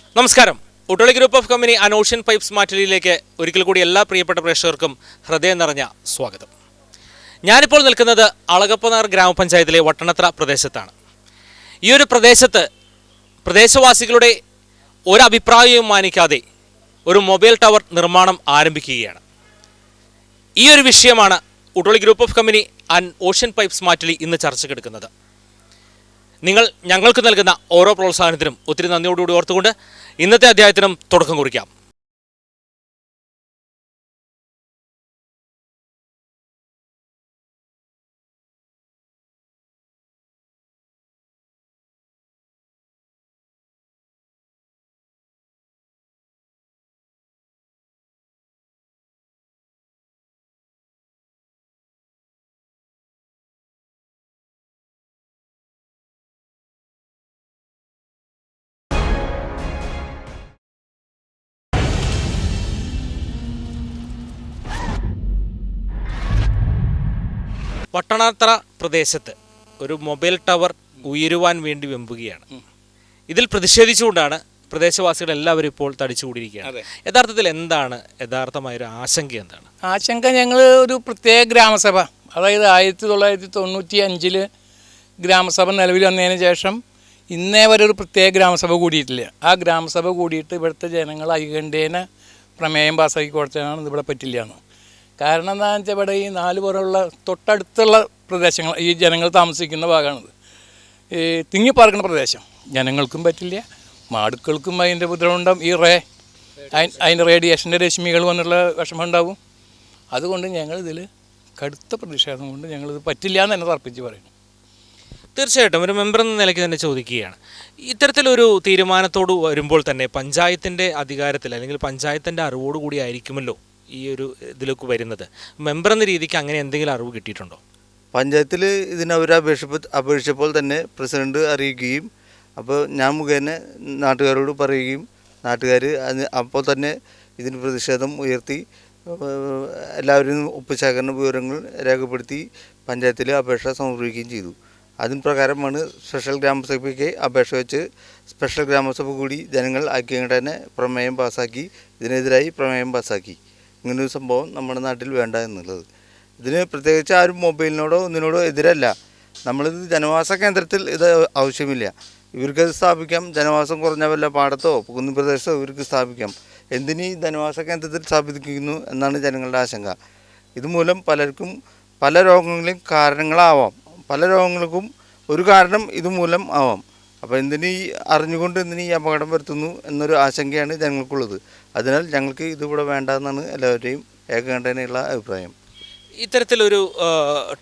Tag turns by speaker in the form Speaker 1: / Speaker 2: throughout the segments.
Speaker 1: നമസ്കാരം. ഉട്ടളി group of company and ocean pipes മാറ്റുലിയിലേക്ക് ഒരിക്കൽ കൂടി എല്ലാ പ്രിയപ്പെട്ട പ്രേക്ഷകർക്കും ഹൃദയം നിറഞ്ഞ സ്വാഗതം. ഞാനിപ്പോൾ നിൽക്കുന്നത് അളഗപ്പനാർ ഗ്രാമപഞ്ചായത്തിലെ വട്ടണത്ര പ്രദേശത്താണ്. ഈ ഒരു പ്രദേശവാസികളുടെ ഒരഭിപ്രായവും മാനിക്കാതെ ഒരു മൊബൈൽ ടവർ നിർമ്മാണം ആരംഭിക്കുകയാണ്. ഈ ഒരു വിഷയമാണ് ഉട്ടളി group of company and ocean pipes മാറ്റുലി ഇന്ന് ചർച്ചയ്ക്കെടുക്കുന്നത്. നിങ്ങൾ ഞങ്ങൾക്ക് നൽകുന്ന ഓരോ പ്രോത്സാഹനത്തിനും ഒത്തിരി നന്ദിയോടുകൂടി ഓർത്തുകൊണ്ട് ഇന്നത്തെ അധ്യായത്തിനും തുടക്കം കുറിക്കാം. വട്ടണത്ര പ്രദേശത്ത് ഒരു മൊബൈൽ ടവർ ഉയരുവാൻ വേണ്ടി വെമ്പുകയാണ്. ഇതിൽ പ്രതിഷേധിച്ചുകൊണ്ടാണ് പ്രദേശവാസികൾ എല്ലാവരും ഇപ്പോൾ തടിച്ചുകൂടിയിരിക്കുകയാണ്. യഥാർത്ഥത്തിൽ എന്താണ് യഥാർത്ഥമായൊരു ആശങ്ക? എന്താണ്
Speaker 2: ആശങ്ക? ഞങ്ങൾ ഒരു പ്രത്യേക ഗ്രാമസഭ, അതായത് 1995 ഗ്രാമസഭ നിലവിൽ വന്നതിന് ശേഷം ഇന്നേ വരെ ഒരു പ്രത്യേക ഗ്രാമസഭ കൂടിയിട്ടില്ല. ആ ഗ്രാമസഭ കൂടിയിട്ട് ഇവിടുത്തെ ജനങ്ങൾ ഐകണ്ഠ്യേന പ്രമേയം പാസ്സാക്കി കൊടുത്തതാണ് ഇതിവിടെ പറ്റില്ല എന്ന്. കാരണം എന്താണെന്ന് വെച്ചാൽ ഇവിടെ ഈ 4 പുറമുള്ള തൊട്ടടുത്തുള്ള പ്രദേശങ്ങൾ, ഈ ജനങ്ങൾ താമസിക്കുന്ന ഭാഗമാണിത്. ഈ തിങ്ങിപ്പാർക്കുന്ന പ്രദേശം ജനങ്ങൾക്കും പറ്റില്ല, മാടുക്കൾക്കും അതിൻ്റെ ഉപദ്രവമുണ്ടാകും. അതിൻ്റെ റേഡിയേഷൻ്റെ രശ്മികൾ വന്നുള്ള വിഷമം ഉണ്ടാവും. അതുകൊണ്ട് ഞങ്ങളിതിൽ കടുത്ത പ്രതിഷേധം കൊണ്ട് ഞങ്ങളിത് പറ്റില്ല എന്ന് തന്നെ തർപ്പിച്ച് പറയുന്നു.
Speaker 1: തീർച്ചയായിട്ടും ഒരു മെമ്പർ എന്ന നിലയ്ക്ക് തന്നെ ചോദിക്കുകയാണ്, ഇത്തരത്തിലൊരു തീരുമാനത്തോട് വരുമ്പോൾ തന്നെ പഞ്ചായത്തിൻ്റെ അധികാരത്തിൽ അല്ലെങ്കിൽ പഞ്ചായത്തിൻ്റെ അറിവോടുകൂടി ആയിരിക്കുമല്ലോ ഈ ഒരു ഇതിലേക്ക് വരുന്നത്. മെമ്പർ എന്ന രീതിക്ക് അങ്ങനെ എന്തെങ്കിലും അറിവ് കിട്ടിയിട്ടുണ്ടോ?
Speaker 3: പഞ്ചായത്തിൽ ഇതിനവർ അപേക്ഷിച്ചപ്പോൾ തന്നെ പ്രസിഡന്റ് അറിയിക്കുകയും അപ്പോൾ ഞാൻ മുഖേന നാട്ടുകാരോട് പറയുകയും നാട്ടുകാർ അപ്പോൾ തന്നെ ഇതിന് പ്രതിഷേധം ഉയർത്തി എല്ലാവരും ഒപ്പുശേഖരണ വിവരങ്ങൾ രേഖപ്പെടുത്തി പഞ്ചായത്തിൽ അപേക്ഷ സമർപ്പിക്കുകയും ചെയ്തു. അതിന് പ്രകാരമാണ് സ്പെഷ്യൽ ഗ്രാമസഭയ്ക്ക് അപേക്ഷ വെച്ച് സ്പെഷ്യൽ ഗ്രാമസഭ കൂടി ജനങ്ങൾ ഐക്യകണ്ഠേന പ്രമേയം പാസ്സാക്കി, ഇതിനെതിരായി പ്രമേയം പാസ്സാക്കി. ഇങ്ങനൊരു സംഭവം നമ്മുടെ നാട്ടിൽ വേണ്ട എന്നുള്ളത്. ഇതിന് പ്രത്യേകിച്ച് ആരും മൊബൈലിനോടോ ഒന്നിനോടോ എതിരല്ല. നമ്മളിത് ജനവാസ കേന്ദ്രത്തിൽ ഇത് ആവശ്യമില്ല. ഇവർക്കത് സ്ഥാപിക്കാം. ജനവാസം കുറഞ്ഞ വല്ല പാടത്തോ കുന്നുപ്രദേശത്തോ ഇവർക്ക് സ്ഥാപിക്കാം. എന്തിനീ ജനവാസ കേന്ദ്രത്തിൽ സ്ഥാപിക്കുന്നു എന്നാണ് ജനങ്ങളുടെ ആശങ്ക. ഇതുമൂലം പലർക്കും പല രോഗങ്ങളിലും കാരണങ്ങളാവാം. പല രോഗങ്ങൾക്കും ഒരു കാരണം ഇതുമൂലം ആവാം. അപ്പോൾ എന്തിനീ അറിഞ്ഞുകൊണ്ട് എന്തിനീ അപകടം വരുത്തുന്നു എന്നൊരു ആശങ്കയാണ് ജനങ്ങൾക്കുള്ളത്. അതിനാൽ ഞങ്ങൾക്ക് ഇതിവിടെ വേണ്ടെന്നാണ് എല്ലാവരുടെയും ഏകകണ്ഠേനയുള്ള അഭിപ്രായം.
Speaker 1: ഇത്തരത്തിലൊരു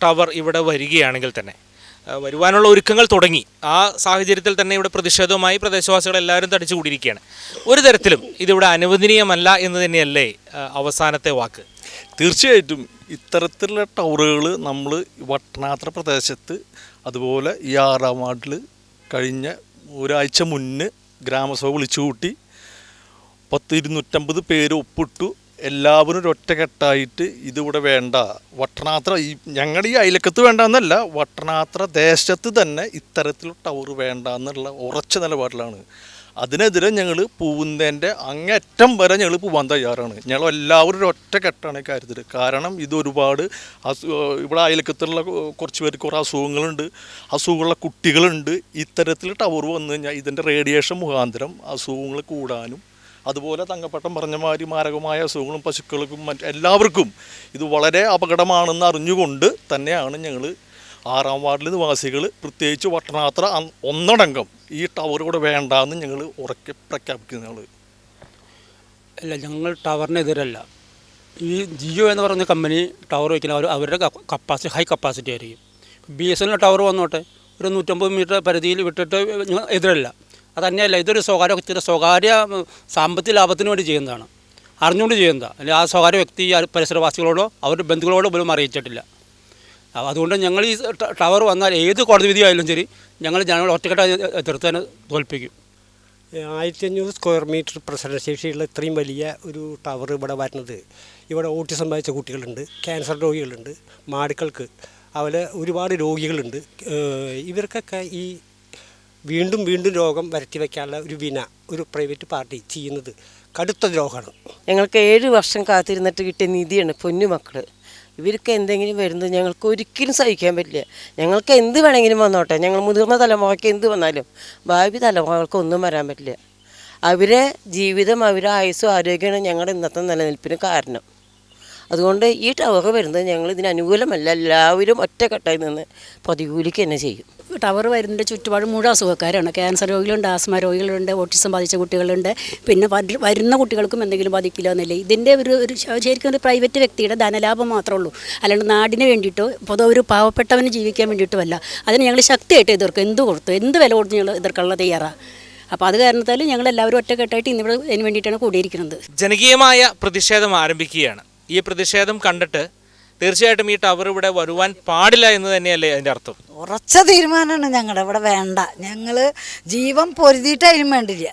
Speaker 1: ടവർ ഇവിടെ വരികയാണെങ്കിൽ തന്നെ വരുവാനുള്ള ഒരുക്കങ്ങൾ തുടങ്ങി. ആ സാഹചര്യത്തിൽ തന്നെ ഇവിടെ പ്രതിഷേധവുമായി പ്രദേശവാസികൾ എല്ലാവരും തടിച്ചുകൂടിയിരിക്കുകയാണ്. ഒരു തരത്തിലും ഇതിവിടെ അനുവദനീയമല്ല എന്ന് തന്നെയല്ലേ അവസാനത്തെ വാക്ക്?
Speaker 4: തീർച്ചയായിട്ടും ഇത്തരത്തിലുള്ള ടവറുകൾ നമ്മൾ വട്ടണാത്ര പ്രദേശത്ത്, അതുപോലെ ഈ 6-ാം വാർഡിൽ കഴിഞ്ഞ ഒരാഴ്ച മുന്നേ ഗ്രാമസഭ വിളിച്ചു കൂട്ടി 250 പേര് ഒപ്പിട്ടു. എല്ലാവരും ഒരൊറ്റക്കെട്ടായിട്ട് ഇതിവിടെ വേണ്ട, വട്ടണാത്ര ഈ ഞങ്ങളുടെ ഈ അയലക്കത്ത് വേണ്ട എന്നല്ല, വട്ടണാത്ര ദേശത്ത് തന്നെ ഇത്തരത്തിലുള്ള ടവർ വേണ്ട എന്നുള്ള ഉറച്ച നിലപാടിലാണ്. അതിനെതിരെ ഞങ്ങൾ പൂവുന്നതിൻ്റെ അങ്ങറ്റം വരെ ഞങ്ങൾ പോകാൻ തയ്യാറാണ്. ഞങ്ങൾ എല്ലാവരും ഒറ്റക്കെട്ടാണ് ഈ കാര്യത്തിൽ. കാരണം ഇത് ഒരുപാട് ഇവിടെ അയലക്കത്തുള്ള കുറച്ച് പേർക്ക് കുറേ അസുഖങ്ങളുണ്ട്, അസുഖമുള്ള കുട്ടികളുണ്ട്. ഇത്തരത്തിൽ ടവർ വന്നു കഴിഞ്ഞാൽ ഇതിൻ്റെ റേഡിയേഷൻ മുഖാന്തരം അസുഖങ്ങൾ കൂടാനും, അതുപോലെ തങ്കപ്പട്ടം പറഞ്ഞ മാതിരി മാരകമായ അസുഖങ്ങളും പശുക്കൾക്കും എല്ലാവർക്കും ഇത് വളരെ അപകടമാണെന്ന് അറിഞ്ഞുകൊണ്ട് തന്നെയാണ് ഞങ്ങൾ 6-ാം വാർഡിൽ നിവാസികൾ, പ്രത്യേകിച്ച് വട്ടണാത്ര ഒന്നടങ്കം ഈ ടവർ ഇവിടെ വേണ്ടാന്ന് ഞങ്ങൾ ഉറക്കെ പ്രഖ്യാപിക്കുന്നത്.
Speaker 5: അല്ല, ഞങ്ങൾ ടവറിനെതിരല്ല. ഈ ജിയോ എന്ന് പറയുന്ന കമ്പനി ടവർ വയ്ക്കുന്ന അവരുടെ ഹൈ കപ്പാസിറ്റി ആയിരിക്കും. BSNL ടവർ വന്നോട്ടെ, ഒരു 150 മീറ്റർ പരിധിയിൽ വിട്ടിട്ട് ഞങ്ങൾ എതിരല്ല. അത് തന്നെയല്ല, ഇതൊരു സ്വകാര്യ സാമ്പത്തിക ലാഭത്തിന് വേണ്ടി ചെയ്യുന്നതാണ്, അറിഞ്ഞുകൊണ്ട് ചെയ്യുന്നതാണ്. അല്ലെങ്കിൽ ആ സ്വകാര്യ വ്യക്തി പരിസരവാസികളോടോ അവരുടെ ബന്ധുക്കളോടോ പോലും അറിയിച്ചിട്ടില്ല. അതുകൊണ്ട് ഞങ്ങൾ ഈ ടവർ വന്നാൽ ഏത് കോടതി വിധിയായാലും ശരി, ഞങ്ങൾ ഒറ്റക്കെട്ടായി എതിർത്ത് തന്നെ തോൽപ്പിക്കും.
Speaker 6: 1500 സ്ക്വയർ മീറ്റർ പ്രസരണശേഷിയുള്ള ഇത്രയും വലിയ ഒരു ടവർ ഇവിടെ വരുന്നത്, ഇവിടെ ഓട്ടിസം ബാധിച്ച കുട്ടികളുണ്ട്, ക്യാൻസർ രോഗികളുണ്ട്, മാടുക്കൾക്ക് അതുപോലെ ഒരുപാട് രോഗികളുണ്ട്. ഇവർക്കൊക്കെ ഈ വീണ്ടും വീണ്ടും രോഗം വരുത്തി വയ്ക്കാനുള്ള ഒരു ഒരു പ്രൈവറ്റ് പാർട്ടി ചെയ്യുന്നത് കടുത്ത ദ്രോഹമാണ്.
Speaker 7: ഞങ്ങൾക്ക് 7 വർഷം കാത്തിരുന്നിട്ട് കിട്ടിയ നിധിയാണ് പൊന്നുമക്കൾ. ഇവർക്ക് എന്തെങ്കിലും വരുന്നത് ഞങ്ങൾക്ക് ഒരിക്കലും സഹിക്കാൻ പറ്റില്ല. ഞങ്ങൾക്ക് എന്ത് വേണമെങ്കിലും വന്നോട്ടെ, ഞങ്ങൾ മുതിർന്ന തലമുറയ്ക്ക് എന്ത് വന്നാലും ഭാവി തലമുറകൾക്ക് ഒന്നും വരാൻ പറ്റില്ല. അവരെ ജീവിതം, അവരെ ആയുസ്സും ആരോഗ്യമാണ് ഞങ്ങളുടെ ഇന്നത്തെ നിലനിൽപ്പിന് കാരണം. അതുകൊണ്ട് ഈ ടവർ വരുന്നത് ഞങ്ങൾ ഇതിന് അനുകൂലമല്ല. എല്ലാവരും ഒറ്റക്കെട്ടായി നിന്ന് പ്രതികൂലിക്കുക തന്നെ ചെയ്യും.
Speaker 8: ടവർ വരുന്നതിൻ്റെ ചുറ്റുപാട് മുഴുവൻ അസുഖക്കാരാണ്. ക്യാൻസർ രോഗികളുണ്ട്, ആസ്മ രോഗികളുണ്ട്, ഓട്ടിസം ബാധിച്ച കുട്ടികളുണ്ട്. പിന്നെ വരുന്ന കുട്ടികൾക്കും എന്തെങ്കിലും ബാധിക്കില്ല എന്നല്ലേ. ഇതിൻ്റെ ഒരു ശരിക്കും ഒരു പ്രൈവറ്റ് വ്യക്തിയുടെ ധനലാഭം മാത്രമേ ഉള്ളൂ. അല്ലാണ്ട് നാടിന് വേണ്ടിയിട്ടോ പൊതുവെ ഒരു പാവപ്പെട്ടവന് ജീവിക്കാൻ വേണ്ടിയിട്ടുമല്ല. അതിന് ഞങ്ങൾ ശക്തിയായിട്ട് എതിർക്കും. എന്ത് വില കൊടുത്ത് ഞങ്ങൾ എതിർക്കാനുള്ള തയ്യാറാണ്. അപ്പോൾ അത് കാരണത്താൽ ഞങ്ങളെല്ലാവരും ഒറ്റക്കെട്ടായിട്ട് ഇന്നിവിടെ അതിന് വേണ്ടിയിട്ടാണ് കൂടിയിരിക്കുന്നത്.
Speaker 1: ജനകീയമായ പ്രതിഷേധം ആരംഭിക്കുകയാണ്. ഈ പ്രതിഷേധം കണ്ടിട്ട് തീർച്ചയായിട്ടും ഈ ടവർ ഇവിടെ വരുവാൻ പാടില്ല എന്ന് തന്നെയല്ലേ അതിൻ്റെ അർത്ഥം?
Speaker 9: ഉറച്ച തീരുമാനമാണ് ഞങ്ങളുടെ ഇവിടെ വേണ്ട. ഞങ്ങൾ ജീവൻ പൊരുതിയിട്ടായാലും വേണ്ടില്ല,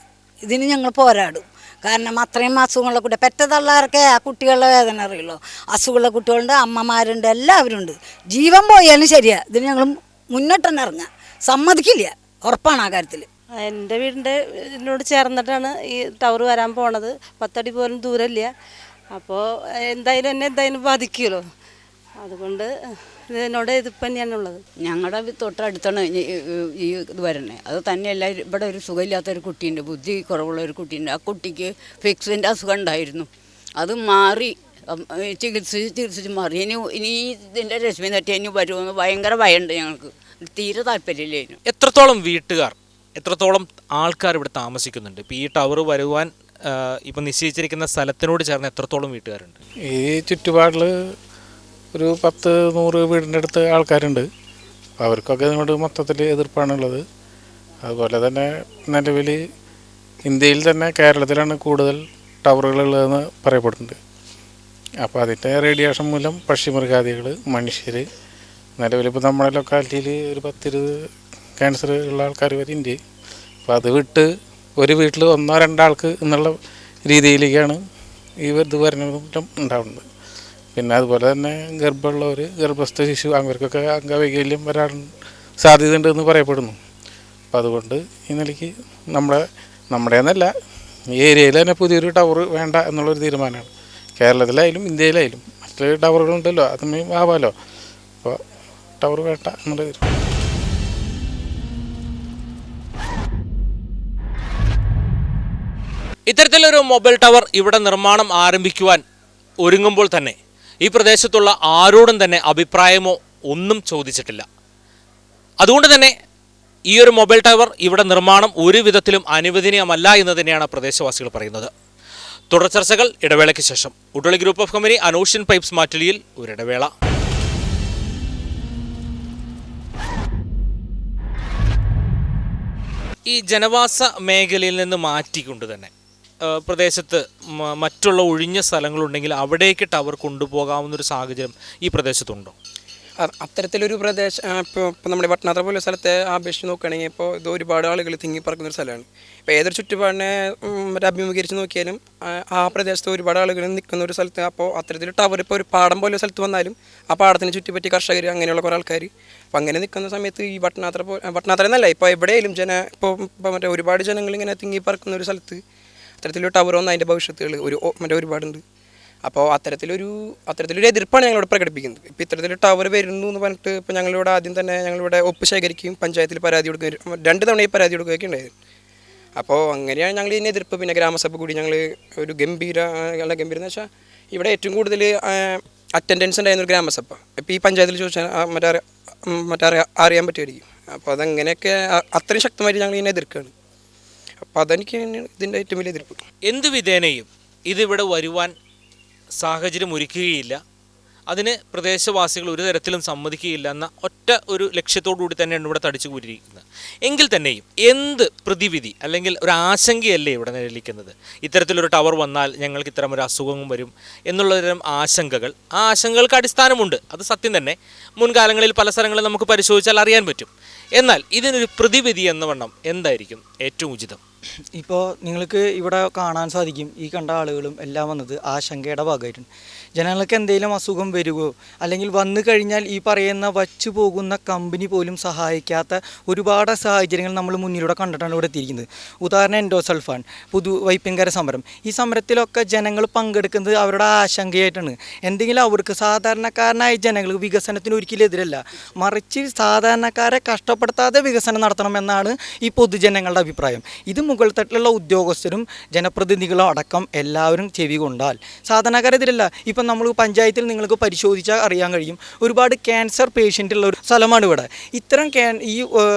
Speaker 9: ഇതിന് ഞങ്ങൾ പോരാടും. കാരണം അത്രയും അസുഖമുള്ള കുട്ടി, പെറ്റ തള്ളാർക്ക് ആ കുട്ടികളുടെ വേദന അറിയുള്ളൂ. അസുഖമുള്ള കുട്ടികളുണ്ട്, അമ്മമാരുണ്ട്, എല്ലാവരും ഉണ്ട്. ജീവൻ പോയാലും ശരിയാ, ഇതിന് ഞങ്ങൾ മുന്നോട്ട് തന്നെ ഇറങ്ങാം. സമ്മതിക്കില്ല, ഉറപ്പാണ് ആ കാര്യത്തിൽ.
Speaker 7: എൻ്റെ വീടിൻ്റെ ഇതിനോട് ചേർന്നിട്ടാണ് ഈ ടവർ വരാൻ പോണത്. 10 അടി പോലും ദൂരമില്ല. അപ്പോൾ എന്തായാലും ബാധിക്കുമല്ലോ. അതുകൊണ്ട് ഇതിനോട് എതിർപ്പ് തന്നെയാണുള്ളത്.
Speaker 8: ഞങ്ങളുടെ തൊട്ടടുത്താണ് ഈ ഇത് വരണേ. അത് തന്നെയല്ല, ഇവിടെ ഒരു സുഖമില്ലാത്തൊരു കുട്ടിയുണ്ട്, ബുദ്ധി കുറവുള്ള ഒരു കുട്ടിയുണ്ട്. ആ കുട്ടിക്ക് ഫിക്സിൻ്റെ അസുഖം ഉണ്ടായിരുന്നു. അത് മാറി, ചികിത്സിച്ച് മാറി. ഇനി ഇതിൻ്റെ രശ്മി തട്ടി ഇനി വരുമെന്ന് ഭയങ്കര ഭയമുണ്ട് ഞങ്ങൾക്ക്. തീരെ താല്പര്യമില്ല അതിന്.
Speaker 1: എത്രത്തോളം വീട്ടുകാർ, എത്രത്തോളം ആൾക്കാർ ഇവിടെ താമസിക്കുന്നുണ്ട്? ഇപ്പോൾ ഈ ടവർ വരുവാൻ ഇപ്പം നിശ്ചയിച്ചിരിക്കുന്ന സ്ഥലത്തിനോട് ചേർന്ന് എത്രത്തോളം വീട്ടുകാരുണ്ട്?
Speaker 2: ഈ ചുറ്റുപാടിൽ ഒരു 10-100 വീടിൻ്റെ അടുത്ത് ആൾക്കാരുണ്ട്. അവർക്കൊക്കെ ഇതിനോട് മൊത്തത്തിൽ എതിർപ്പാണുള്ളത്. അതുപോലെ തന്നെ നിലവിൽ ഇന്ത്യയിൽ തന്നെ കേരളത്തിലാണ് കൂടുതൽ ടവറുകളുള്ളതെന്ന് പറയപ്പെടുന്നുണ്ട്. അപ്പോൾ അതിൻ്റെ റേഡിയേഷൻ മൂലം പക്ഷിമൃഗാദികൾ, മനുഷ്യർ, നിലവിലിപ്പോൾ നമ്മുടെ ലൊക്കാലിറ്റിയിൽ ഒരു 10-20 ക്യാൻസർ ഉള്ള ആൾക്കാർ വരെ ഉണ്ട്. അപ്പോൾ അത് വിട്ട് ഒരു വീട്ടിൽ 1-2 ആൾക്ക് എന്നുള്ള രീതിയിലേക്കാണ് ഈ ഇത് വരുന്നതും ഉണ്ടാവുന്നത്. പിന്നെ അതുപോലെ തന്നെ ഗർഭമുള്ളവർ, ഗർഭസ്ഥ ശിശു, അവർക്കൊക്കെ അംഗവൈകല്യം വരാൻ സാധ്യതയുണ്ടെന്ന് പറയപ്പെടുന്നു. അപ്പോൾ അതുകൊണ്ട് ഈ നിലയ്ക്ക് നമ്മുടെ എന്നല്ല, ഈ ഏരിയയിൽ തന്നെ പുതിയൊരു ടവർ വേണ്ട എന്നുള്ളൊരു തീരുമാനമാണ്. കേരളത്തിലായാലും ഇന്ത്യയിലായാലും മറ്റ് ടവറുകളുണ്ടല്ലോ, അതും ആവാമല്ലോ. അപ്പോൾ ടവർ വേണ്ട എന്നുള്ള തീരുമാനം.
Speaker 1: ഇത്തരത്തിലൊരു മൊബൈൽ ടവർ ഇവിടെ നിർമ്മാണം ആരംഭിക്കുവാൻ ഒരുങ്ങുമ്പോൾ തന്നെ ഈ പ്രദേശത്തുള്ള ആരോടും തന്നെ അഭിപ്രായമോ ഒന്നും ചോദിച്ചിട്ടില്ല. അതുകൊണ്ട് തന്നെ ഈ ഒരു മൊബൈൽ ടവർ ഇവിടെ നിർമ്മാണം ഒരു വിധത്തിലും അനുവദനീയമല്ല എന്ന് തന്നെയാണ് പ്രദേശവാസികൾ പറയുന്നത്. തുടർ ചർച്ചകൾ ഇടവേളയ്ക്ക് ശേഷം. ഉടളി group of company and ocean pipes മാറ്റുലിയിൽ ഒരിടവേള. ഈ ജനവാസ മേഖലയിൽ നിന്ന് മാറ്റിക്കൊണ്ട് തന്നെ പ്രദേശത്ത് മറ്റുള്ള ഒഴിഞ്ഞ സ്ഥലങ്ങളുണ്ടെങ്കിൽ അവിടേക്ക് ടവർ കൊണ്ടുപോകാവുന്നൊരു സാഹചര്യം ഈ പ്രദേശത്തുണ്ടോ?
Speaker 10: അത്തരത്തിലൊരു പ്രദേശം ഇപ്പോൾ നമ്മുടെ വട്ടനാത്ര പോലെ സ്ഥലത്തെ അപേക്ഷിച്ച് നോക്കുകയാണെങ്കിൽ ഇപ്പോൾ ഇത് ഒരുപാട് ആളുകൾ തിങ്ങിപ്പറക്കുന്നൊരു സ്ഥലമാണ്. ഇപ്പോൾ ഏതൊരു ചുറ്റുപാടിനെ അഭിമുഖീകരിച്ച് നോക്കിയാലും ആ പ്രദേശത്ത് ഒരുപാട് ആളുകൾ നിൽക്കുന്ന ഒരു സ്ഥലത്ത്. അപ്പോൾ അത്തരത്തിൽ ടവർ ഇപ്പോൾ ഒരു പാടം പോലെ സ്ഥലത്ത് വന്നാലും ആ പാടത്തിന് ചുറ്റിപ്പറ്റി കർഷകർ അങ്ങനെയുള്ള കുറേ ആൾക്കാർ അപ്പോൾ അങ്ങനെ നിൽക്കുന്ന സമയത്ത് ഈ വട്ടനാത്ര എന്നല്ല, ഇപ്പോൾ എവിടെയെങ്കിലും ഇപ്പോൾ മറ്റേ ഒരുപാട് ജനങ്ങൾ ഇങ്ങനെ തിങ്ങിപ്പറക്കുന്ന ഒരു സ്ഥലത്ത് അത്തരത്തിലൊരു ടവർ വന്ന് അതിൻ്റെ ഭവിഷ്യത്തുകൾ ഒരുപാടുണ്ട്. അപ്പോൾ അത്തരത്തിലൊരു എതിർപ്പാണ് ഞങ്ങളിവിടെ പ്രകടിപ്പിക്കുന്നത്. ഇപ്പോൾ ഇത്തരത്തിലൊരു ടവർ വരുന്നു എന്ന് പറഞ്ഞിട്ട് ഇപ്പോൾ ഞങ്ങളിവിടെ ആദ്യം തന്നെ ഞങ്ങളിവിടെ ഒപ്പ് ശേഖരിക്കുകയും പഞ്ചായത്തിൽ പരാതി കൊടുക്കുകയും 2 തവണ ഈ പരാതി കൊടുക്കുകയൊക്കെ ഉണ്ടായിരുന്നു. അപ്പോൾ അങ്ങനെയാണ് ഞങ്ങൾ ഇതിനെ എതിർപ്പ്. പിന്നെ ഗ്രാമസഭ കൂടി ഞങ്ങൾ ഒരു ഗംഭീരം എന്ന് വെച്ചാൽ ഇവിടെ ഏറ്റവും കൂടുതൽ അറ്റൻഡൻസ് ഉണ്ടായിരുന്നൊരു ഗ്രാമസഭ. ഇപ്പോൾ ഈ പഞ്ചായത്തിൽ ചോദിച്ചാൽ മറ്റേ അറിയാൻ പറ്റുമായിരിക്കും. അപ്പോൾ അതങ്ങനെയൊക്കെ അത്രയും ശക്തമായിട്ട് ഞങ്ങൾ ഇതിനെ എതിർക്കുകയാണ്. അപ്പോൾ അതെനിക്ക് ഇതിൻ്റെ ഏറ്റവും വലിയ എതിർപ്പ്.
Speaker 1: എന്ത് വിധേനയും ഇതിവിടെ വരുവാൻ സാഹചര്യം ഒരുക്കുകയില്ല, അതിന് പ്രദേശവാസികൾ ഒരു തരത്തിലും സമ്മതിക്കുകയില്ല എന്ന ഒറ്റ ഒരു ലക്ഷ്യത്തോടു കൂടി തന്നെയാണ് ഇവിടെ തടിച്ചു കൂടിയിരിക്കുന്നത്. എങ്കിൽ തന്നെയും എന്ത് പ്രതിവിധി അല്ലെങ്കിൽ ഒരു ആശങ്കയല്ലേ ഇവിടെ നിലനിൽക്കുന്നത്? ഇത്തരത്തിലൊരു ടവർ വന്നാൽ ഞങ്ങൾക്ക് ഇത്തരം ഒരു അസുഖവും വരും എന്നുള്ളതരം ആശങ്കകൾ, ആ ആശങ്കകൾക്ക് അടിസ്ഥാനമുണ്ട്, അത് സത്യം തന്നെ. മുൻകാലങ്ങളിൽ പല സ്ഥലങ്ങളിൽ നമുക്ക് പരിശോധിച്ചാൽ അറിയാൻ പറ്റും. എന്നാൽ ഇതിനൊരു പ്രതിവിധി എന്ന വണ്ണം എന്തായിരിക്കും ഏറ്റവും ഉചിതം?
Speaker 11: ഇപ്പോൾ നിങ്ങൾക്ക് ഇവിടെ കാണാൻ സാധിക്കും, ഈ കണ്ട ആളുകളും എല്ലാം വന്നത് ആശങ്കയുടെ ഭാഗമായിട്ടുണ്ട്. ജനങ്ങൾക്ക് എന്തെങ്കിലും അസുഖം വരുമോ, അല്ലെങ്കിൽ വന്നു കഴിഞ്ഞാൽ ഈ പറയുന്ന വച്ചു പോകുന്ന കമ്പനി പോലും സഹായിക്കാത്ത ഒരുപാട് സാഹചര്യങ്ങൾ നമ്മൾ മുന്നിലൂടെ കണ്ടിട്ടാണ് ഇവിടെ എത്തിയിരിക്കുന്നത്. ഉദാഹരണം എൻഡോസൾഫാൻ, വൈപ്പിൻകര സമരം. ഈ സമരത്തിലൊക്കെ ജനങ്ങൾ പങ്കെടുക്കുന്നത് അവരുടെ ആശങ്കയായിട്ടാണ്. എന്തെങ്കിലും അവർക്ക് സാധാരണക്കാരനായ ജനങ്ങൾക്ക് വികസനത്തിന് ഒരിക്കലും എതിരല്ല, മറിച്ച് സാധാരണക്കാരെ കഷ്ടപ്പെടുത്താതെ വികസനം നടത്തണമെന്നാണ് ഈ പൊതുജനങ്ങളുടെ അഭിപ്രായം. ഇത് മുകൾ തട്ടിലുള്ള ഉദ്യോഗസ്ഥരും ജനപ്രതിനിധികളും അടക്കം എല്ലാവരും ചെവി കൊണ്ടാൽ സാധാരണക്കാരെതിരല്ല. ഇപ്പം നമ്മൾ പഞ്ചായത്തിൽ നിങ്ങൾക്ക് പരിശോധിച്ചാൽ അറിയാൻ കഴിയും, ഒരുപാട് ക്യാൻസർ പേഷ്യൻ്റ് ഉള്ള ഒരു സ്ഥലമാണ് ഇവിടെ. ഇത്തരം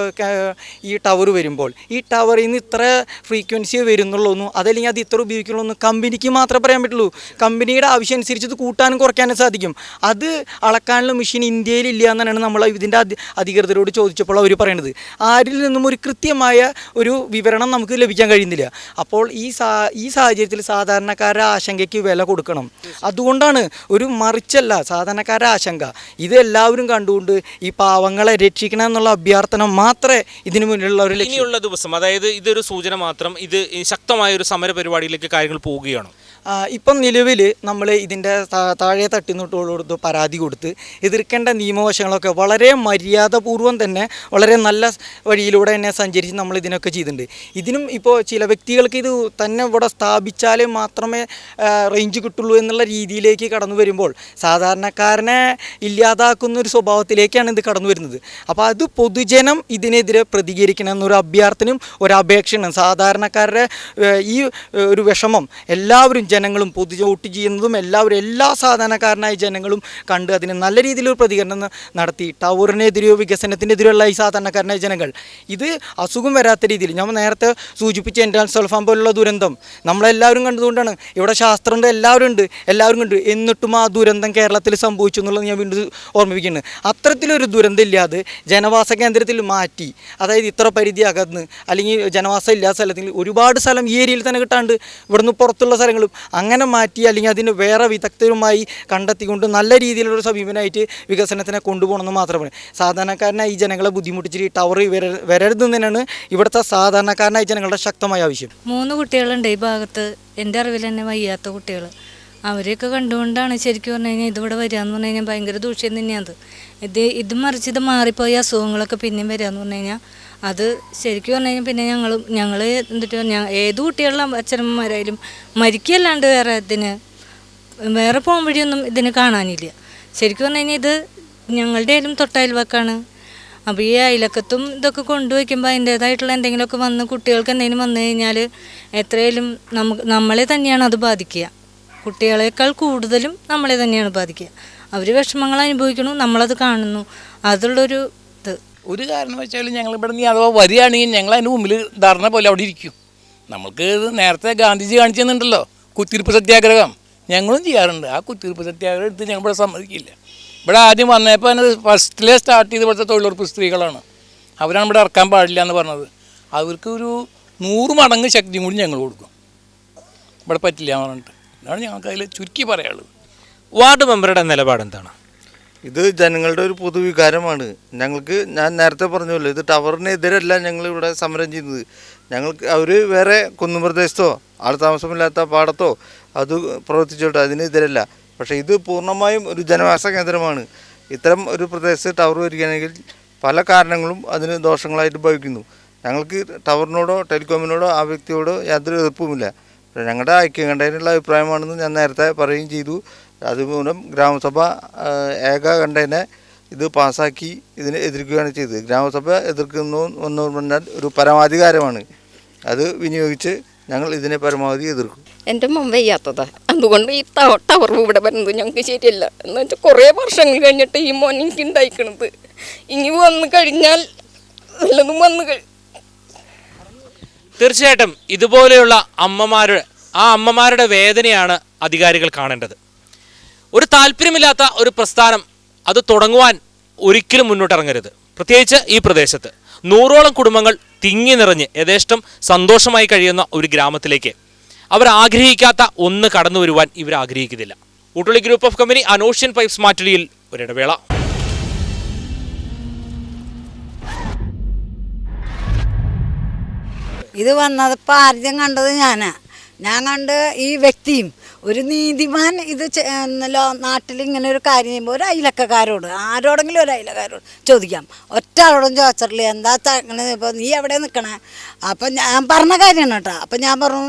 Speaker 11: ഈ ടവർ വരുമ്പോൾ ഈ ടവറിൽ നിന്ന് ഇത്ര ഫ്രീക്വൻസി വരുന്നുള്ളൂ, അതല്ലെങ്കിൽ അത് ഇത്ര ഉപയോഗിക്കുള്ളൂ കമ്പനിക്ക് മാത്രമേ പറയാൻ പറ്റുള്ളൂ. കമ്പനിയുടെ ആവശ്യം അനുസരിച്ച് ഇത് കൂട്ടാനും കുറയ്ക്കാനും സാധിക്കും. അത് അളക്കാനുള്ള മെഷീൻ ഇന്ത്യയിൽ ഇല്ല എന്നാണ് നമ്മൾ ഇതിൻ്റെ അധികൃതരോട് ചോദിച്ചപ്പോൾ അവർ പറയുന്നത്. ആരിൽ നിന്നും ഒരു കൃത്യമായ ഒരു വിവരണം നമുക്ക് ലഭിക്കാൻ കഴിയുന്നില്ല. അപ്പോൾ ഈ സാഹചര്യത്തിൽ സാധാരണക്കാരുടെ ആശങ്കയ്ക്ക് വില കൊടുക്കണം. അതുകൊണ്ടാണ് ഒരു മറിച്ചല്ല സാധാരണക്കാരുടെ ആശങ്ക. ഇത് എല്ലാവരും കണ്ടുകൊണ്ട് ഈ പാവങ്ങളെ രക്ഷിക്കണം എന്നുള്ള അഭ്യർത്ഥന മാത്രമേ ഇതിനു മുന്നിലുള്ള ഒരു
Speaker 1: ഇനിയുള്ള ദിവസം, അതായത് ഇതൊരു സൂചന മാത്രം, ഇത് ശക്തമായ ഒരു സമര പരിപാടിയിലേക്ക് കാര്യങ്ങൾ പോവുകയാണോ?
Speaker 11: ഇപ്പം നിലവിൽ നമ്മൾ ഇതിൻ്റെ താഴെ തട്ടിനോട്ടോട് പരാതി കൊടുത്ത് എതിർക്കേണ്ട നിയമവശങ്ങളൊക്കെ വളരെ മര്യാദപൂർവ്വം തന്നെ വളരെ നല്ല വഴിയിലൂടെ തന്നെ സഞ്ചരിച്ച് നമ്മൾ ഇതിനൊക്കെ ചെയ്തിട്ടുണ്ട്. ഇതിനും ഇപ്പോൾ ചില വ്യക്തികൾക്ക് ഇത് തന്നെ ഇവിടെ സ്ഥാപിച്ചാലേ മാത്രമേ റേഞ്ച് കിട്ടുള്ളൂ എന്നുള്ള രീതിയിലേക്ക് കടന്നു വരുമ്പോൾ സാധാരണക്കാരനെ ഇല്ലാതാക്കുന്ന ഒരു സ്വഭാവത്തിലേക്കാണ് ഇത് കടന്നു വരുന്നത്. അപ്പോൾ അത് പൊതുജനം ഇതിനെതിരെ പ്രതികരിക്കണം എന്നൊരു അഭ്യർത്ഥനയും ഒരപേക്ഷയാണ്. സാധാരണക്കാരുടെ ഈ ഒരു വിഷമം എല്ലാവരും ജനങ്ങളും വോട്ട് ചെയ്യുന്നതും എല്ലാവരും എല്ലാ സാധാരണക്കാരനായ ജനങ്ങളും കണ്ട് അതിന് നല്ല രീതിയിലൊരു പ്രതികരണം നടത്തി ടവറിനെതിരെയോ വികസനത്തിനെതിരെയുള്ള ഈ സാധാരണക്കാരനായ ജനങ്ങൾ ഇത് അസുഖം വരാത്ത രീതിയിൽ ഞാൻ നേരത്തെ സൂചിപ്പിച്ച എൻഡോസൾഫാൻ പോലുള്ള ദുരന്തം നമ്മളെല്ലാവരും കണ്ടതുകൊണ്ടാണ്. ഇവിടെ ശാസ്ത്രമുണ്ട്, എല്ലാവരും കണ്ടു, എന്നിട്ടും ആ ദുരന്തം കേരളത്തിൽ സംഭവിച്ചു എന്നുള്ളത് ഞാൻ വീണ്ടും ഓർമ്മിപ്പിക്കുന്നത്. അത്തരത്തിലൊരു ദുരന്തം ഇല്ലാതെ ജനവാസ കേന്ദ്രത്തിൽ മാറ്റി, അതായത് ഇത്ര പരിധി അകന്ന് അല്ലെങ്കിൽ ജനവാസം ഇല്ലാത്ത സ്ഥലത്തിൽ ഒരുപാട് സ്ഥലം ഈ ഏരിയയിൽ തന്നെ കിട്ടാണ്ട് ഇവിടുന്ന് പുറത്തുള്ള സ്ഥലങ്ങളും അങ്ങനെ മാറ്റി അല്ലെങ്കിൽ അതിന് വേറെ വിദഗ്ധരുമായി കണ്ടെത്തിക്കൊണ്ട് നല്ല രീതിയിലുള്ളൊരു സമീപനമായിട്ട് വികസനത്തിനെ കൊണ്ടുപോകണമെന്ന് മാത്രമാണ്. സാധാരണക്കാരനായി ഈ ജനങ്ങളെ ബുദ്ധിമുട്ടിച്ചിട്ട് ഈ ടവർ വരരുതെന്ന് തന്നെയാണ് ഇവിടുത്തെ സാധാരണക്കാരനായ ജനങ്ങളുടെ ശക്തമായ ആവശ്യം.
Speaker 12: 3 കുട്ടികളുണ്ട് ഈ ഭാഗത്ത്, എൻ്റെ അറിവിൽ തന്നെ വയ്യാത്ത കുട്ടികൾ. അവരെയൊക്കെ കണ്ടുകൊണ്ടാണ് ശരിക്കും പറഞ്ഞു കഴിഞ്ഞാൽ ഇതിവിടെ വരിക എന്ന് പറഞ്ഞു കഴിഞ്ഞാൽ ഭയങ്കര ദൂഷ്യം തന്നെയാണ്. ഇത് മറിച്ച് ഇത് മാറിപ്പോയി അസുഖങ്ങളൊക്കെ പിന്നെയും വരിക എന്ന് പറഞ്ഞു കഴിഞ്ഞാൽ അത് ശരിക്കും പറഞ്ഞു കഴിഞ്ഞാൽ പിന്നെ ഞങ്ങൾ എന്നിട്ട് ഏത് കുട്ടികളുടെ അച്ഛനമ്മമാരായാലും മരിക്കല്ലാണ്ട് വേറെ പോകാൻ വഴിയൊന്നും ഇതിന് കാണാനില്ല. ശരിക്കും പറഞ്ഞു കഴിഞ്ഞാൽ ഇത് ഞങ്ങളുടെ ആയാലും തൊട്ടയൽവക്കാണ്. അപ്പോൾ ഈ അയലക്കത്തും ഇതൊക്കെ കൊണ്ടുവയ്ക്കുമ്പോൾ അതിൻ്റേതായിട്ടുള്ള എന്തെങ്കിലുമൊക്കെ വന്ന് കുട്ടികൾക്ക് എന്തെങ്കിലും വന്നു കഴിഞ്ഞാൽ എത്രയായാലും നമ്മളെ തന്നെയാണ് അത് ബാധിക്കുക. കുട്ടികളെക്കാൾ കൂടുതലും നമ്മളെ തന്നെയാണ് ബാധിക്കുക. അവർ വിഷമങ്ങൾ അനുഭവിക്കണം, നമ്മളത് കാണുന്നു. അതുള്ളൊരു
Speaker 2: ഒരു കാരണം വെച്ചാൽ ഞങ്ങൾ ഇവിടെ നിന്ന് അഥവാ വരികയാണെങ്കിൽ ഞങ്ങൾ അതിന് മുമ്പിൽ ധർണ പോലെ അവിടെ ഇരിക്കും. നമ്മൾക്ക് ഇത് നേരത്തെ ഗാന്ധിജി കാണിച്ചു തന്നിട്ടുണ്ടല്ലോ കുത്തിരിപ്പ് സത്യാഗ്രഹം, ഞങ്ങളും ചെയ്യാറുണ്ട്. ആ കുത്തിരിപ്പ് സത്യാഗ്രഹം എടുത്ത് ഞങ്ങൾ ഇവിടെ സമ്മതിക്കില്ല. ഇവിടെ ആദ്യം വന്നപ്പോൾ അതിന് ഫസ്റ്റിലെ സ്റ്റാർട്ട് ചെയ്ത് ഇവിടുത്തെ തൊഴിലുറപ്പ് സ്ത്രീകളാണ്. അവരാണ് ഇവിടെ ഇറക്കാൻ പാടില്ല എന്ന് പറഞ്ഞത്. അവർക്ക് ഒരു 100 മടങ്ങ് ശക്തിയും കൂടി ഞങ്ങൾ കൊടുക്കും. ഇവിടെ പറ്റില്ല എന്ന് പറഞ്ഞിട്ട് അതാണ് ഞങ്ങൾക്ക് അതിൽ ചുരുക്കി പറയാനുള്ളത്.
Speaker 1: വാർഡ് മെമ്പറുടെ നിലപാട് എന്താണ്?
Speaker 3: ഇത് ജനങ്ങളുടെ ഒരു പൊതുവികാരമാണ്. ഞാൻ നേരത്തെ പറഞ്ഞല്ലോ, ഇത് ടവറിനെതിരല്ല ഞങ്ങളിവിടെ സമരം ചെയ്യുന്നത്. അവർ വേറെ കുന്നുപ്രദേശത്തോ ആൾ താമസമില്ലാത്ത പാടത്തോ അത് പ്രവർത്തിച്ചോട്ടെ, അതിനെതിരല്ല. പക്ഷേ ഇത് പൂർണ്ണമായും ഒരു ജനവാസ കേന്ദ്രമാണ്. ഇത്തരം ഒരു പ്രദേശത്ത് ടവർ വരികയാണെങ്കിൽ പല കാരണങ്ങളും അതിന് ദോഷങ്ങളായിട്ട് ഭവിക്കുന്നു. ഞങ്ങൾക്ക് ടവറിനോടോ ടെലികോമിനോടോ ആ വ്യക്തിയോടോ യാതൊരു എതിർപ്പുമില്ല. ഞങ്ങളുടെ ഐക്യകണ്ഠേനുള്ള അഭിപ്രായമാണെന്ന് ഞാൻ നേരത്തെ പറയുകയും ചെയ്തു. അതുമൂലം ഗ്രാമസഭ ഏകകണ്ഠേന ഇത് പാസ്സാക്കി ഇതിനെ എതിർക്കുകയാണ് ചെയ്തത്. ഗ്രാമസഭ എതിർക്കുന്നു എന്ന് പറഞ്ഞാൽ ഒരു പരമാധികാരമാണ്. അത് വിനിയോഗിച്ച് ഞങ്ങൾ ഇതിനെ പരമാവധി എതിർക്കും.
Speaker 13: എൻ്റെ മോൻ വയ്യാത്തതാ, അതുകൊണ്ട് ഈ ടവർ ഇവിടെ വരുന്നത് ഞങ്ങൾക്ക് ശരിയല്ല. എന്ന് വെച്ചാൽ കുറേ വർഷങ്ങൾ കഴിഞ്ഞിട്ട് ഈ മോൻ എനിക്ക് ഉണ്ടായിക്കണത്. ഇനി വന്നു കഴിഞ്ഞാൽ വല്ലതും
Speaker 1: തീർച്ചയായിട്ടും ഇതുപോലെയുള്ള അമ്മമാരുടെ വേദനയാണ് അധികാരികൾ കാണേണ്ടത്. ഒരു താല്പര്യമില്ലാത്ത ഒരു പ്രസ്ഥാനം അത് തുടങ്ങുവാൻ ഒരിക്കലും മുന്നോട്ടിറങ്ങരുത്. പ്രത്യേകിച്ച് ഈ പ്രദേശത്ത് 100ഓളം കുടുംബങ്ങൾ തിങ്ങി നിറഞ്ഞ് യഥേഷ്ടം സന്തോഷമായി കഴിയുന്ന ഒരു ഗ്രാമത്തിലേക്ക് അവർ ആഗ്രഹിക്കാത്ത ഒന്ന് കടന്നു വരുവാൻ ഇവർ ആഗ്രഹിക്കുന്നില്ല. ഊട്ടുളി group of company and ocean pipes മാറ്റുലിയിൽ ഒരിടവേള.
Speaker 9: ഇത് വന്നപ്പോൾ ആദ്യം കണ്ടത് ഞാൻ കണ്ട് ഈ വ്യക്തിയും ഒരു നീതിമാൻ ഇത് നാട്ടിൽ ഇങ്ങനെ ഒരു കാര്യം ചെയ്യുമ്പോൾ ഒരു അയലക്കാരോട് ആരോടെങ്കിലും ഒരു അയലക്കാരോട് ചോദിക്കാം. ഒറ്റ ആളോടും ചോദിച്ചിട്ടില്ല എന്താ അങ്ങനെ. ഇപ്പോൾ നീ എവിടെ നിൽക്കണേ? അപ്പം ഞാൻ പറഞ്ഞ കാര്യമാണ് കേട്ടോ. അപ്പം ഞാൻ പറഞ്ഞു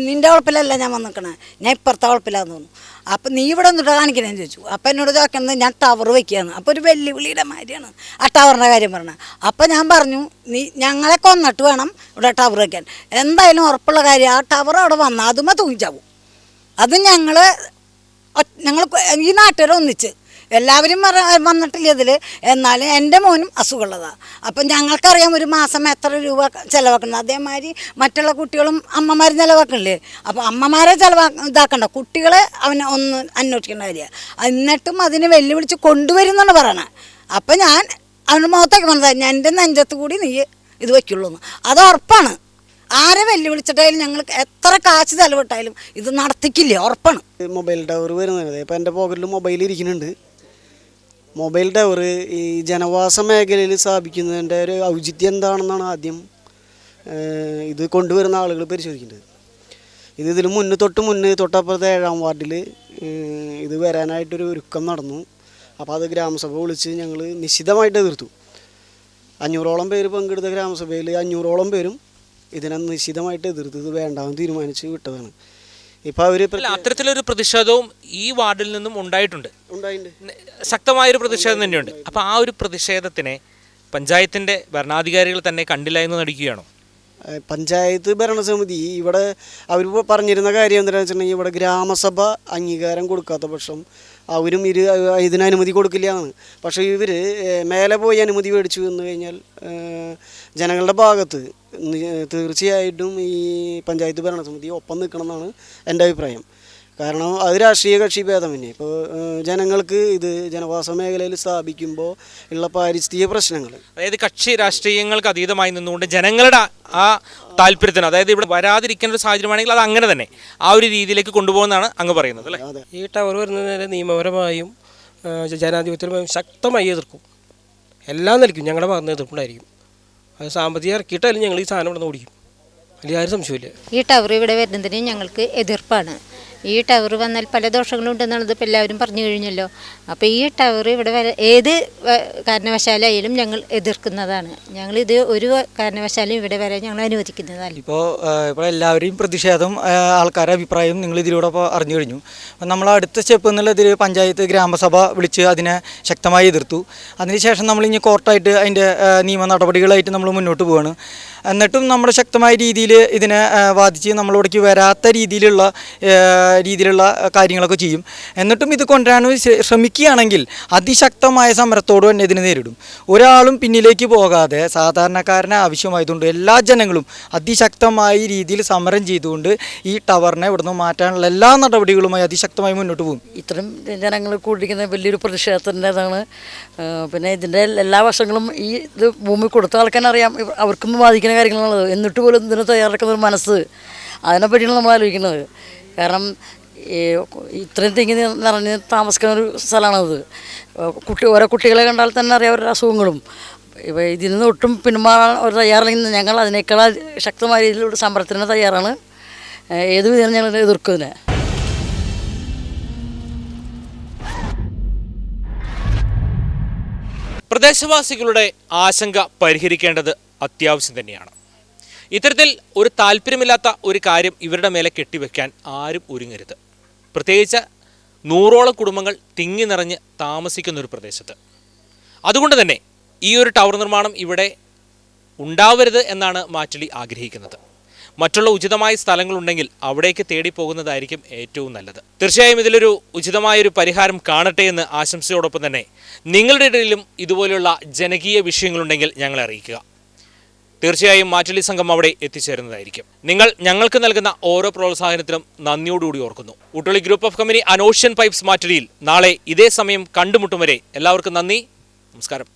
Speaker 9: നിൻ്റെ കുഴപ്പമില്ലല്ല ഞാൻ വന്ന് നിൽക്കണേ, ഞാൻ ഇപ്പുറത്തെ കുഴപ്പമില്ലാന്ന് തോന്നുന്നു. അപ്പം നീ ഇവിടെ എന്നിട്ട് കാണിക്കണേന്ന് ചോദിച്ചു. അപ്പം എന്നോട് ചോദിക്കുന്നത് ഞാൻ ടവർ വയ്ക്കുകയാണ്. അപ്പോൾ ഒരു വെല്ലുവിളിയുടെ മാതിരിയാണ് ആ ടവറിൻ്റെ കാര്യം പറഞ്ഞത്. അപ്പം ഞാൻ പറഞ്ഞു നീ ഞങ്ങളെ കൊന്നിട്ട് വേണം ഇവിടെ ടവർ വയ്ക്കാൻ. എന്തായാലും ഉറപ്പുള്ള കാര്യം ആ ടവർ അവിടെ വന്നാൽ അതുമേ തൂങ്ങിച്ചാവും. അത് ഞങ്ങൾ ഈ നാട്ടുകാരെ ഒന്നിച്ച് എല്ലാവരും വന്നിട്ടില്ല ഇതിൽ. എന്നാലും എൻ്റെ മോനും അസുഖമുള്ളതാണ്. അപ്പം ഞങ്ങൾക്കറിയാം ഒരു മാസം എത്ര രൂപ ചിലവാക്കുന്നത്. അതേമാതിരി മറ്റുള്ള കുട്ടികളും അമ്മമാരും ചിലവാക്കണില്ലേ. അപ്പോൾ അമ്മമാരെ ഇതാക്കണ്ട, കുട്ടികളെ അവനെ ഒന്ന് അന്വേഷിക്കേണ്ട കാര്യമാണ്. എന്നിട്ടും അതിനെ വെല്ലുവിളിച്ച് കൊണ്ടുവരുന്നാണ് പറയണത്. അപ്പം ഞാൻ അവൻ്റെ മുഖത്തേക്ക് പറഞ്ഞത് ഞാൻ എൻ്റെ നെഞ്ചത്ത് കൂടി നീ ഇത് വയ്ക്കുള്ളൂ എന്ന്. അത് ഉറപ്പാണ്. ആരെ വെല്ലുവിളിച്ചിട്ടായാലും ഞങ്ങൾ എത്ര കാശ് ചിലവിട്ടായാലും ഇത് നടത്തിക്കില്ല, ഉറപ്പാണ്.
Speaker 14: മൊബൈൽ ടവർ വരുന്നത് ഇപ്പം എൻ്റെ പോക്കറ്റിൽ മൊബൈൽ ഇരിക്കുന്നുണ്ട്. മൊബൈൽ ടവർ ഈ ജനവാസ മേഖലയിൽ സ്ഥാപിക്കുന്നതിൻ്റെ ഒരു ഔചിത്യം എന്താണെന്നാണ് ആദ്യം ഇത് കൊണ്ടുവരുന്ന ആളുകൾ പരിശോധിക്കേണ്ടത്. ഇതിന് തൊട്ടപ്പുറത്തെ 7-ാം വാർഡിൽ ഇത് വരാനായിട്ടൊരു ഒരുക്കം നടന്നു. അപ്പോൾ അത് ഗ്രാമസഭ വിളിച്ച് ഞങ്ങൾ നിശ്ചിതമായിട്ട് എതിർത്തു. 500ഓളം പേര് പങ്കെടുത്ത ഗ്രാമസഭയിൽ 500ഓളം പേരും ഇതിനെ നിശ്ചിതമായിട്ട് എതിർത്ത് ഇത് വേണ്ടാന്ന് തീരുമാനിച്ച് വിട്ടതാണ്. ഇപ്പോൾ അവർ
Speaker 1: അത്തരത്തിലൊരു പ്രതിഷേധവും ഈ വാർഡിൽ നിന്നും ഉണ്ടായിട്ടുണ്ട്. ശക്തമായൊരു പ്രതിഷേധം തന്നെയുണ്ട്. അപ്പോൾ ആ ഒരു പ്രതിഷേധത്തിനെ പഞ്ചായത്തിൻ്റെ ഭരണാധികാരികൾ തന്നെ കണ്ടില്ല എന്ന് നടിക്കുകയാണോ?
Speaker 14: പഞ്ചായത്ത് ഭരണസമിതി ഇവിടെ അവർ പറഞ്ഞിരുന്ന കാര്യം എന്താണെന്ന് വെച്ചിട്ടുണ്ടെങ്കിൽ ഇവിടെ ഗ്രാമസഭ അംഗീകാരം കൊടുക്കാത്ത പക്ഷം അവരും ഇതിന് അനുമതി കൊടുക്കില്ല എന്നാണ്. പക്ഷേ ഇവർ മേലെ പോയി അനുമതി മേടിച്ചു വന്നു കഴിഞ്ഞാൽ ജനങ്ങളുടെ ഭാഗത്ത് തീർച്ചയായിട്ടും ഈ പഞ്ചായത്ത് ഭരണസമിതി ഒപ്പം നിൽക്കണം എന്നാണ് എൻ്റെ അഭിപ്രായം. കാരണം അത് രാഷ്ട്രീയ കക്ഷി ഭേദമന്യേ. ഇപ്പോൾ ജനങ്ങൾക്ക് ഇത് ജനവാസ മേഖലയിൽ സ്ഥാപിക്കുമ്പോൾ ഉള്ള പാരിസ്ഥിതിക പ്രശ്നങ്ങൾ,
Speaker 1: അതായത് കക്ഷി രാഷ്ട്രീയങ്ങൾക്ക് അതീതമായി നിന്നുകൊണ്ട് ജനങ്ങളുടെ ആ താല്പര്യത്തിന്, അതായത് ഇവിടെ വരാതിരിക്കുന്ന ഒരു സാഹചര്യമാണെങ്കിൽ അത് അങ്ങനെ തന്നെ ആ ഒരു രീതിയിലേക്ക് കൊണ്ടുപോകുന്നതാണ് അങ്ങ് പറയുന്നത് അല്ലേ?
Speaker 10: ഈ ടവർ വരുന്നതിന് നിയമപരമായും ജനാധിപത്യപരമായും ശക്തമായി എതിർക്കും. എല്ലാം നൽകും, ഞങ്ങളുടെ ഭാഗത്ത് എതിർപ്പുണ്ടായിരിക്കും. അത് സാമ്പത്തികം ഇറക്കിയിട്ടായാലും ഞങ്ങൾ ഈ സാധനം ഇവിടെ നിന്ന് ഓടിക്കും, അതിൽ ആരും സംശയമില്ല.
Speaker 15: ഈ ടവർ ഇവിടെ വരുന്നതിന് ഞങ്ങൾക്ക് എതിർപ്പാണ്. ഈ ടവർ വന്നാൽ പല ദോഷങ്ങളും ഉണ്ടെന്നുള്ളത് ഇപ്പോൾ എല്ലാവരും പറഞ്ഞു കഴിഞ്ഞല്ലോ. അപ്പോൾ ഈ ടവർ ഇവിടെ ഏത് കാരണവശാലായാലും ഞങ്ങൾ എതിർക്കുന്നതാണ്. ഞങ്ങളിത് ഒരു കാരണവശാലും ഇവിടെ വരാൻ ഞങ്ങൾ അനുവദിക്കുന്നതല്ല.
Speaker 11: ഇപ്പോൾ എല്ലാവരെയും പ്രതിഷേധം ആൾക്കാരുടെ അഭിപ്രായം നിങ്ങൾ ഇതിലൂടെ ഇപ്പോൾ അറിഞ്ഞു കഴിഞ്ഞു. നമ്മൾ അടുത്ത സ്റ്റെപ്പ് എന്നുള്ളതിൽ പഞ്ചായത്ത് ഗ്രാമസഭ വിളിച്ച് അതിനെ ശക്തമായി എതിർത്തു. അതിനുശേഷം നമ്മളിനി കോർട്ടായിട്ട് അതിൻ്റെ നിയമ നടപടികളായിട്ട് നമ്മൾ മുന്നോട്ട് പോവുകയാണ്. എന്നിട്ടും നമ്മൾ ശക്തമായ രീതിയിൽ ഇതിനെ ബാധിച്ച് നമ്മളിവിടേക്ക് വരാത്ത രീതിയിലുള്ള കാര്യങ്ങളൊക്കെ ചെയ്യും. എന്നിട്ടും ഇത് കൊണ്ടുവരാൻ ശ്രമിക്കുകയാണെങ്കിൽ അതിശക്തമായ സമരത്തോട് തന്നെ ഇതിനെ നേരിടും. ഒരാളും പിന്നിലേക്ക് പോകാതെ സാധാരണക്കാരനെ ആവശ്യമായതുകൊണ്ട് എല്ലാ ജനങ്ങളും അതിശക്തമായ രീതിയിൽ സമരം ചെയ്തുകൊണ്ട് ഈ ടവറിനെ ഇവിടുന്ന് മാറ്റാനുള്ള എല്ലാ നടപടികളുമായി അതിശക്തമായി മുന്നോട്ട് പോകും.
Speaker 7: ഇത്തരം ജനങ്ങൾ കൂടിയിരിക്കുന്ന വലിയൊരു പ്രതിഷേധത്തിൻ്റെതാണ്. പിന്നെ ഇതിൻ്റെ എല്ലാ വശങ്ങളും ഈ ഇത് ഭൂമി കൊടുത്ത ആൾക്കാരറിയാം അവർക്കൊന്നും ബാധിക്കുന്ന കാര്യങ്ങളാണുള്ളത്. എന്നിട്ട് പോലും ഇതിന് തയ്യാറെടുക്കുന്ന ഒരു മനസ്സ്, അതിനെപ്പറ്റിയാണ് നമ്മൾ ആലോചിക്കുന്നത്. കാരണം ഇത്രയും തിങ്ങി നിറഞ്ഞ് താമസിക്കുന്ന ഒരു സ്ഥലമാണത്. ഓരോ കുട്ടികളെ കണ്ടാൽ തന്നെ അറിയാം അവരുടെ അസുഖങ്ങളും. ഇപ്പോൾ ഇതിൽ നിന്ന് ഒട്ടും പിന്മാറാൻ ഒരു തയ്യാറല്ലെങ്കിൽ ഞങ്ങൾ അതിനേക്കാൾ ശക്തമായ രീതിയിലൂടെ സമരത്തിന് തയ്യാറാണ്. ഏത് വിധേന ഞങ്ങൾ എതിർക്കുന്നതിനെ.
Speaker 1: പ്രദേശവാസികളുടെ ആശങ്ക പരിഹരിക്കേണ്ടത് അത്യാവശ്യം തന്നെയാണ്. ഇത്തരത്തിൽ ഒരു താല്പര്യമില്ലാത്ത ഒരു കാര്യം ഇവരുടെ മേലെ കെട്ടിവെക്കാൻ ആരും ഒരുങ്ങരുത്. പ്രത്യേകിച്ച് 100ഓളം കുടുംബങ്ങൾ തിങ്ങി നിറഞ്ഞ് താമസിക്കുന്ന ഒരു പ്രദേശത്ത്. അതുകൊണ്ട് തന്നെ ഈ ഒരു ടവർ നിർമ്മാണം ഇവിടെ ഉണ്ടാവരുത് എന്നാണ് മാറ്റലി ആഗ്രഹിക്കുന്നത്. മറ്റുള്ള ഉചിതമായ സ്ഥലങ്ങളുണ്ടെങ്കിൽ അവിടേക്ക് തേടി പോകുന്നതായിരിക്കും ഏറ്റവും നല്ലത്. തീർച്ചയായും ഇതിലൊരു ഉചിതമായൊരു പരിഹാരം കാണട്ടെ എന്ന് ആശംസയോടൊപ്പം തന്നെ നിങ്ങളുടെ ഇടയിലും ഇതുപോലെയുള്ള ജനകീയ വിഷയങ്ങളുണ്ടെങ്കിൽ ഞങ്ങളെ അറിയിക്കുക. തീർച്ചയായും മാറ്റലി സംഘം അവിടെ എത്തിച്ചേരുന്നതായിരിക്കും. നിങ്ങൾ ഞങ്ങൾക്ക് നൽകുന്ന ഓരോ പ്രോത്സാഹനത്തിനും നന്ദിയോടുകൂടി ഓർക്കുന്നു. ഉട്ടോളി group of company and ocean pipes മാറ്റലിയിൽ നാളെ ഇതേ സമയം കണ്ടുമുട്ടും വരെ എല്ലാവർക്കും നന്ദി, നമസ്കാരം.